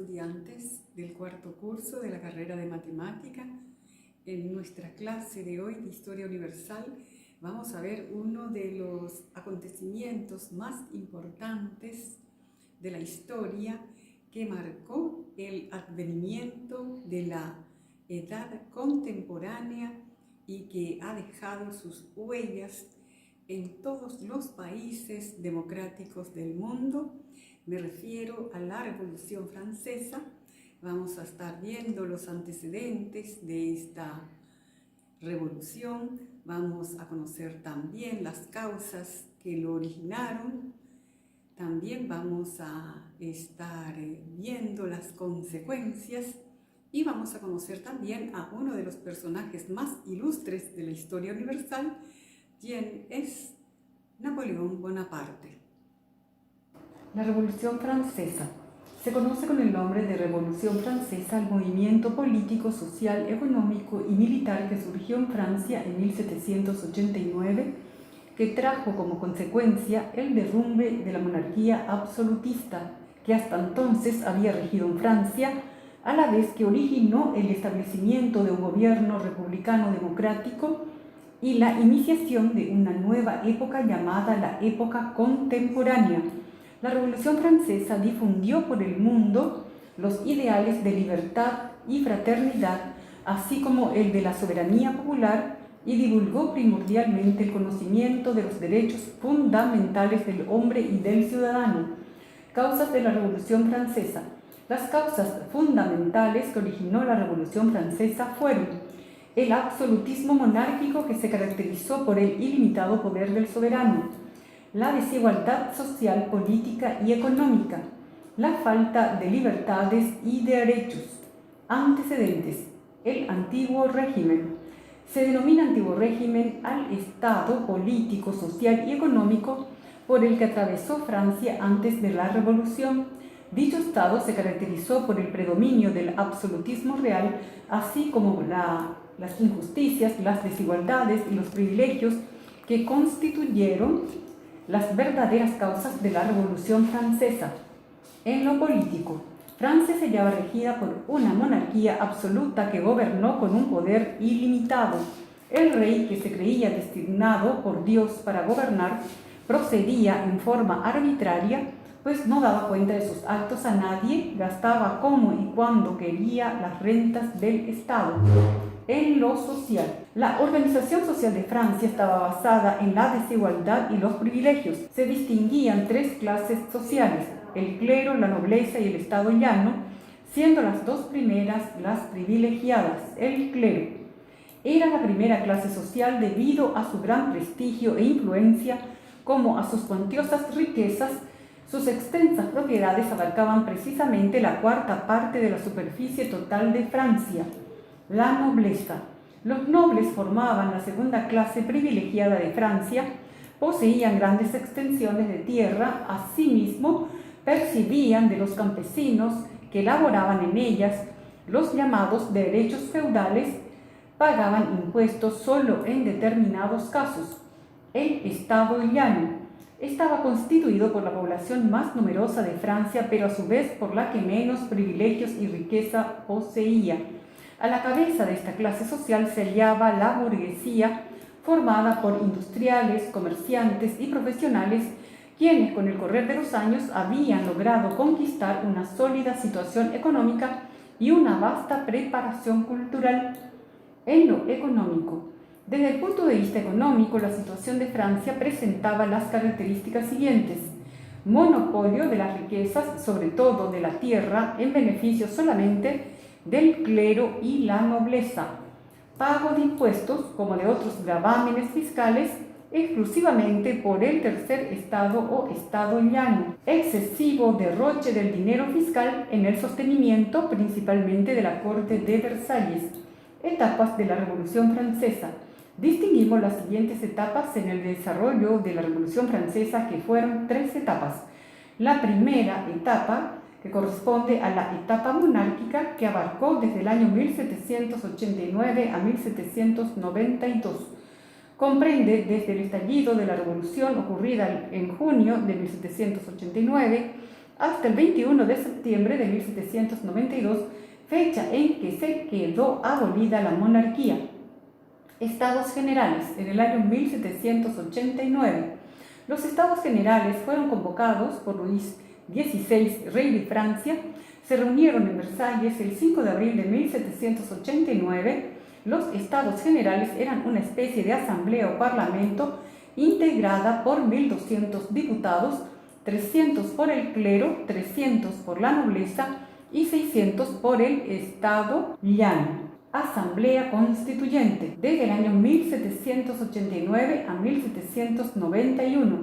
estudiantes del cuarto curso de la carrera de Matemática. En nuestra clase de hoy de Historia Universal vamos a ver uno de los acontecimientos más importantes de la historia que marcó el advenimiento de la edad contemporánea y que ha dejado sus huellas en todos los países democráticos del mundo. Me refiero a la Revolución Francesa. Vamos a estar viendo los antecedentes de esta revolución. Vamos a conocer también las causas que lo originaron. También vamos a estar viendo las consecuencias y vamos a conocer también a uno de los personajes más ilustres de la historia universal, quien es Napoleón Bonaparte. La Revolución Francesa. Se conoce con el nombre de Revolución Francesa al movimiento político, social, económico y militar que surgió en Francia en 1789, que trajo como consecuencia el derrumbe de la monarquía absolutista que hasta entonces había regido en Francia, a la vez que originó el establecimiento de un gobierno republicano democrático y la iniciación de una nueva época llamada la época contemporánea. La Revolución Francesa difundió por el mundo los ideales de libertad y fraternidad, así como el de la soberanía popular, y divulgó primordialmente el conocimiento de los derechos fundamentales del hombre y del ciudadano. Causas de la Revolución Francesa. Las causas fundamentales que originó la Revolución Francesa fueron el absolutismo monárquico, que se caracterizó por el ilimitado poder del soberano, la desigualdad social, política y económica, la falta de libertades y derechos. Antecedentes. El antiguo régimen. Se denomina antiguo régimen al estado político, social y económico por el que atravesó Francia antes de la Revolución. Dicho estado se caracterizó por el predominio del absolutismo real, así como las injusticias, las desigualdades y los privilegios que constituyeron las verdaderas causas de la Revolución Francesa. En lo político, Francia se hallaba regida por una monarquía absoluta que gobernó con un poder ilimitado. El rey, que se creía destinado por Dios para gobernar, procedía en forma arbitraria, pues no daba cuenta de sus actos a nadie, gastaba como y cuando quería las rentas del Estado. En lo social, la organización social de Francia estaba basada en la desigualdad y los privilegios. Se distinguían tres clases sociales: el clero, la nobleza y el estado llano, siendo las dos primeras las privilegiadas. El clero era la primera clase social debido a su gran prestigio e influencia, como a sus cuantiosas riquezas. Sus extensas propiedades abarcaban precisamente la cuarta parte de la superficie total de Francia. La nobleza. Los nobles formaban la segunda clase privilegiada de Francia, poseían grandes extensiones de tierra, asimismo percibían de los campesinos que laboraban en ellas los llamados derechos feudales, pagaban impuestos solo en determinados casos. El estado llano estaba constituido por la población más numerosa de Francia, pero a su vez por la que menos privilegios y riqueza poseía. A la cabeza de esta clase social se hallaba la burguesía, formada por industriales, comerciantes y profesionales, quienes con el correr de los años habían logrado conquistar una sólida situación económica y una vasta preparación cultural. En lo económico. Desde el punto de vista económico, la situación de Francia presentaba las características siguientes: monopolio de las riquezas, sobre todo de la tierra, en beneficio solamente del clero y la nobleza; pago de impuestos, como de otros gravámenes fiscales, exclusivamente por el tercer estado o estado llano; excesivo derroche del dinero fiscal en el sostenimiento principalmente de la corte de Versalles. Etapas de la Revolución Francesa. Distinguimos las siguientes etapas en el desarrollo de la Revolución Francesa, que fueron tres etapas. La primera etapa, que corresponde a la etapa monárquica, que abarcó desde el año 1789 a 1792. Comprende desde el estallido de la Revolución ocurrida en junio de 1789 hasta el 21 de septiembre de 1792, fecha en que se quedó abolida la monarquía. Estados Generales en el año 1789. Los Estados Generales fueron convocados por Luis XVI, rey de Francia. Se reunieron en Versalles el 5 de abril de 1789. Los Estados Generales eran una especie de asamblea o parlamento integrada por 1.200 diputados, 300 por el clero, 300 por la nobleza y 600 por el Estado llano. Asamblea Constituyente. Desde el año 1789 a 1791,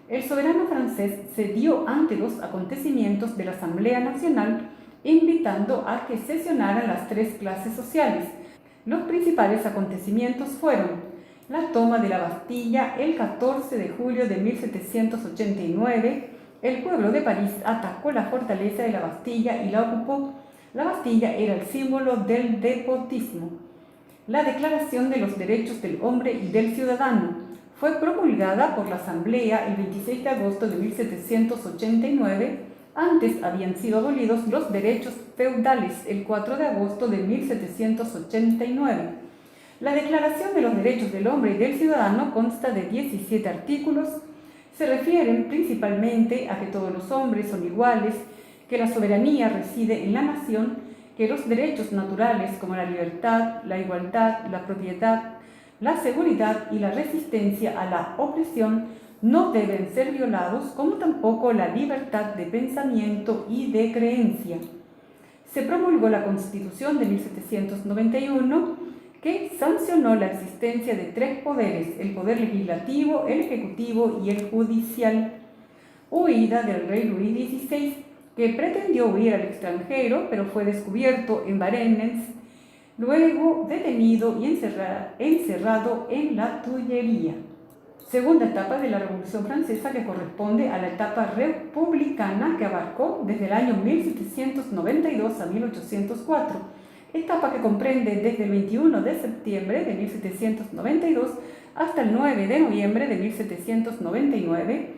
el soberano francés cedió ante los acontecimientos de la Asamblea Nacional, invitando a que sesionaran las tres clases sociales. Los principales acontecimientos fueron la toma de la Bastilla el 14 de julio de 1789. El pueblo de París atacó la fortaleza de la Bastilla y la ocupó. La Bastilla era el símbolo del despotismo. La Declaración de los Derechos del Hombre y del Ciudadano fue promulgada por la Asamblea el 26 de agosto de 1789. Antes habían sido abolidos los derechos feudales el 4 de agosto de 1789. La Declaración de los Derechos del Hombre y del Ciudadano consta de 17 artículos. Se refieren principalmente a que todos los hombres son iguales, que la soberanía reside en la nación, que los derechos naturales como la libertad, la igualdad, la propiedad, la seguridad y la resistencia a la opresión no deben ser violados, como tampoco la libertad de pensamiento y de creencia. Se promulgó la Constitución de 1791, que sancionó la existencia de tres poderes: el poder legislativo, el ejecutivo y el judicial. Huida del rey Luis XVI, que pretendió huir al extranjero, pero fue descubierto en Varennes, luego detenido y encerrado en la Tullería. Segunda etapa de la Revolución Francesa, que corresponde a la etapa republicana, que abarcó desde el año 1792 a 1804, etapa que comprende desde el 21 de septiembre de 1792 hasta el 9 de noviembre de 1799,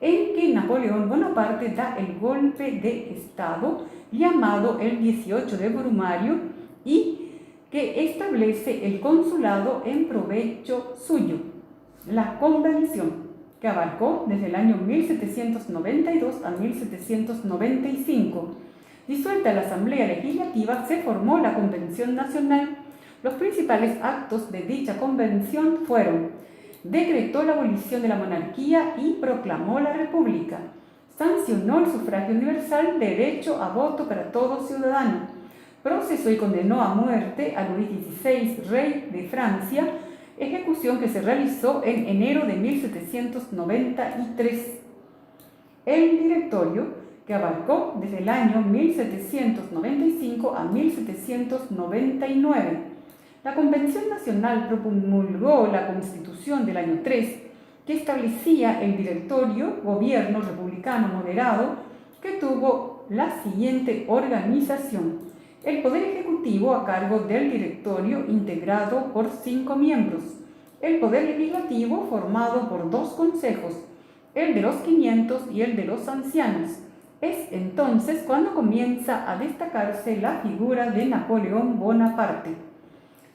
en que Napoleón Bonaparte da el golpe de Estado llamado el 18 de Brumario y que establece el consulado en provecho suyo. La Convención, que abarcó desde el año 1792 a 1795. Disuelta la Asamblea Legislativa, se formó la Convención Nacional. Los principales actos de dicha convención fueron: decretó la abolición de la monarquía y proclamó la república. Sancionó el sufragio universal, derecho a voto para todo ciudadano. Procesó y condenó a muerte a Luis XVI, rey de Francia, ejecución que se realizó en enero de 1793. El Directorio, que abarcó desde el año 1795 a 1799. La Convención Nacional promulgó la Constitución del año 3, que establecía el Directorio, gobierno republicano moderado, que tuvo la siguiente organización: el Poder Ejecutivo a cargo del Directorio, integrado por 5 miembros; el Poder Legislativo, formado por 2 consejos, el de los 500 y el de los ancianos. Es entonces cuando comienza a destacarse la figura de Napoleón Bonaparte.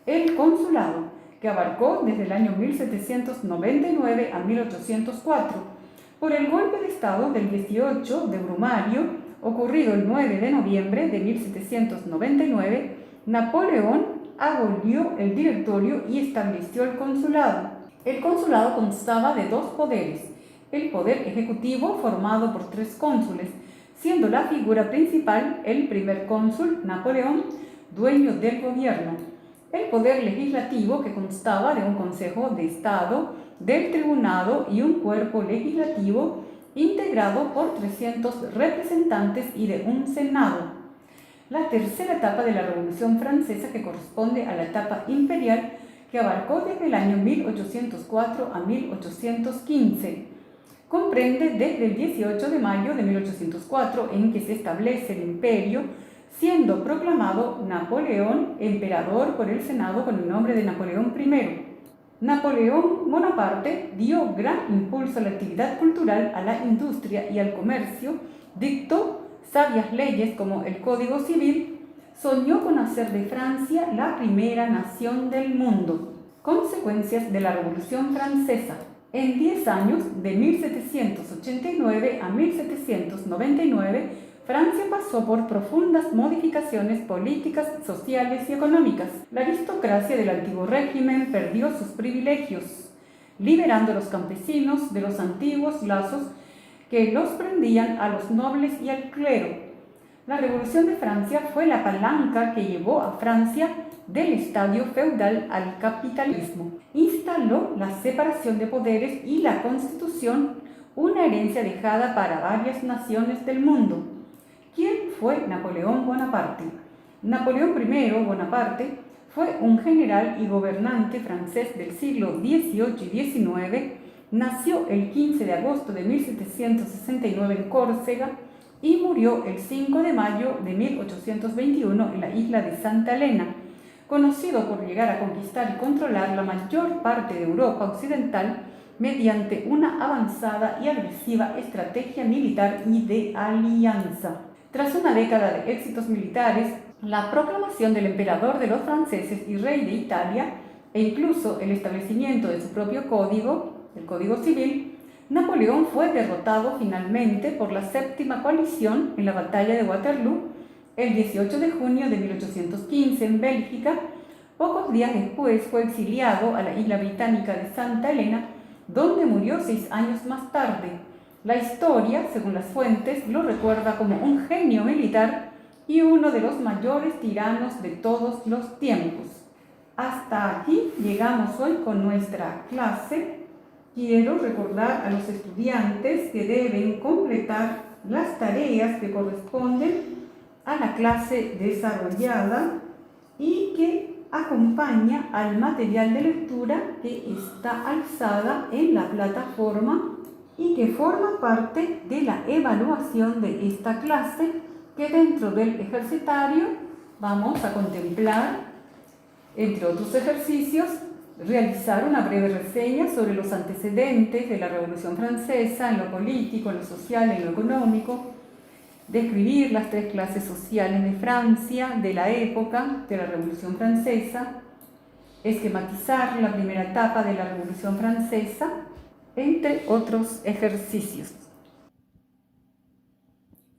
El consulado, que abarcó desde el año 1799 a 1804. Por el golpe de Estado del 18 de Brumario, ocurrido el 9 de noviembre de 1799, Napoleón abolió el Directorio y estableció el consulado. El consulado constaba de 2 poderes: el poder ejecutivo, formado por 3 cónsules, siendo la figura principal el primer cónsul, Napoleón, dueño del gobierno; el poder legislativo, que constaba de un Consejo de Estado, del Tribunado y un cuerpo legislativo integrado por 300 representantes y de un Senado. La tercera etapa de la Revolución Francesa, que corresponde a la etapa imperial, que abarcó desde el año 1804 a 1815. Comprende desde el 18 de mayo de 1804, en que se establece el imperio, siendo proclamado Napoleón emperador por el Senado con el nombre de Napoleón I. Napoleón Bonaparte dio gran impulso a la actividad cultural, a la industria y al comercio, dictó sabias leyes como el Código Civil, soñó con hacer de Francia la primera nación del mundo. Consecuencias de la Revolución Francesa. En 10 años, de 1789 a 1799, Francia pasó por profundas modificaciones políticas, sociales y económicas. La aristocracia del antiguo régimen perdió sus privilegios, liberando a los campesinos de los antiguos lazos que los prendían a los nobles y al clero. La Revolución de Francia fue la palanca que llevó a Francia del estadio feudal al capitalismo. Instaló la separación de poderes y la Constitución, una herencia dejada para varias naciones del mundo. ¿Quién fue Napoleón Bonaparte? Napoleón I Bonaparte fue un general y gobernante francés del siglo XVIII y XIX. Nació el 15 de agosto de 1769 en Córcega y murió el 5 de mayo de 1821 en la isla de Santa Elena, conocido por llegar a conquistar y controlar la mayor parte de Europa occidental mediante una avanzada y agresiva estrategia militar y de alianza. Tras una década de éxitos militares, la proclamación del emperador de los franceses y rey de Italia, e incluso el establecimiento de su propio código, el Código Civil, Napoleón fue derrotado finalmente por la Séptima Coalición en la batalla de Waterloo el 18 de junio de 1815 en Bélgica. Pocos días después fue exiliado a la isla británica de Santa Elena, donde murió 6 años más tarde. La historia, según las fuentes, lo recuerda como un genio militar y uno de los mayores tiranos de todos los tiempos. Hasta aquí llegamos hoy con nuestra clase. Quiero recordar a los estudiantes que deben completar las tareas que corresponden a la clase desarrollada y que acompaña al material de lectura que está alzada en la plataforma y que forma parte de la evaluación de esta clase, que dentro del ejercitario vamos a contemplar, entre otros ejercicios, realizar una breve reseña sobre los antecedentes de la Revolución Francesa en lo político, en lo social, en lo económico, describir las 3 clases sociales de Francia de la época de la Revolución Francesa, esquematizar la primera etapa de la Revolución Francesa, entre otros ejercicios.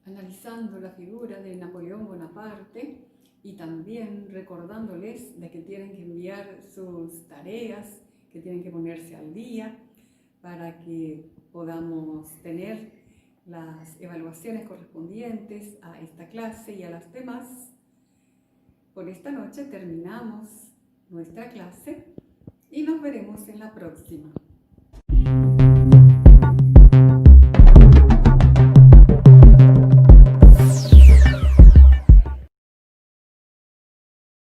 Analizando la figura de Napoleón Bonaparte y también recordándoles de que tienen que enviar sus tareas, que tienen que ponerse al día para que podamos tener las evaluaciones correspondientes a esta clase y a las demás. Por esta noche terminamos nuestra clase y nos veremos en la próxima.